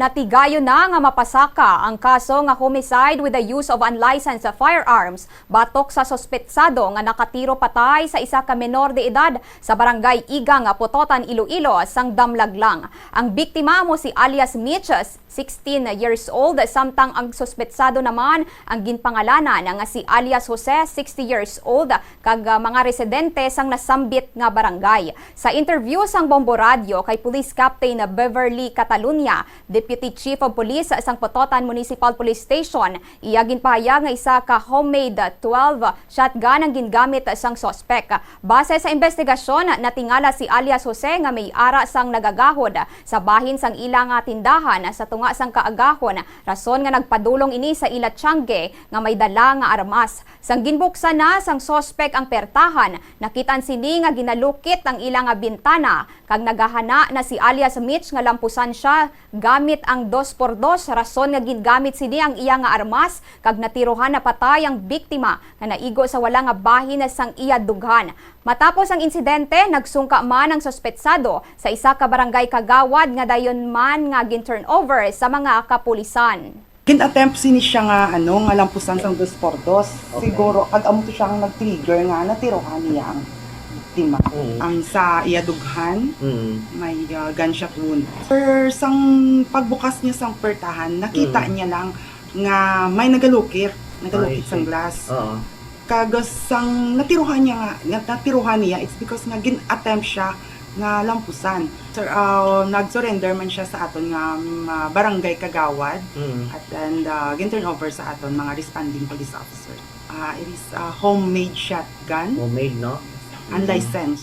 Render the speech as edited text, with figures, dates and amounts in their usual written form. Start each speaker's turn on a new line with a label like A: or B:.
A: Natigayo na nga mapasaka ang kaso nga homicide with the use of unlicensed firearms batok sa sospetsado nga nakatiro patay sa isa ka menor de edad sa barangay Igang, Putotan, Iloilo, sang Damlaglang. Ang biktima mo si alias Mitch, 16 years old, samtang ang sospetsado naman ang ginpangalanan nga si alias Jose, 60 years old, kag mga residente sang nasambit nga barangay. Sa interview sang Bombo Radio kay Police Captain Beverly Catalunya, Deputy Chief of Police sa Putotan Municipal Police Station, iya ginpahayag nga isa ka homemade 12 shotgun ang gingamit sang sospek. Base sa investigasyon, natingala si alias Jose nga may ara sang nagagahod sa bahin sang ilang tindahan sa tunga sang kaagahon, rason nga nagpadulong ini sa ila tiyangge nga may dala nga armas. Sang ginbuksan na sang sospek ang pertahan, nakitaan sini nga ginalukit ang ilang bintana kag nagahana na si alias Mitch nga lampusan siya gamit ang 2x2, rason nga gingamit sini ang iya nga armas kag natirohan na patay ang biktima nga naigo sa wala nga bahin sang iya dughan. Matapos ang insidente, nagsungka man ang sospetsado sa isa ka barangay kagawad nga dayon man nga gin-turnover sa mga kapulisan.
B: Kin-attempt sini siya nga nga lampusan sang 2x2.
C: Okay.
B: Siguro kag amo to siya nga nag-trigger nga natirohan niya ang biktima. Ang sa iya dughan may gunshot wound. Per sang pagbukas niya sang pertahan, nakita niya lang nga may nagalukit sang glass. Kagos sang natiruhan niya, it's because nga gin-attempt siya nga lampusan. Nag-surrender man siya sa aton nga barangay kagawad at then gin-turn over sa aton mga responding police officer. It is a homemade shotgun.
C: Homemade, no?
B: Unlicensed.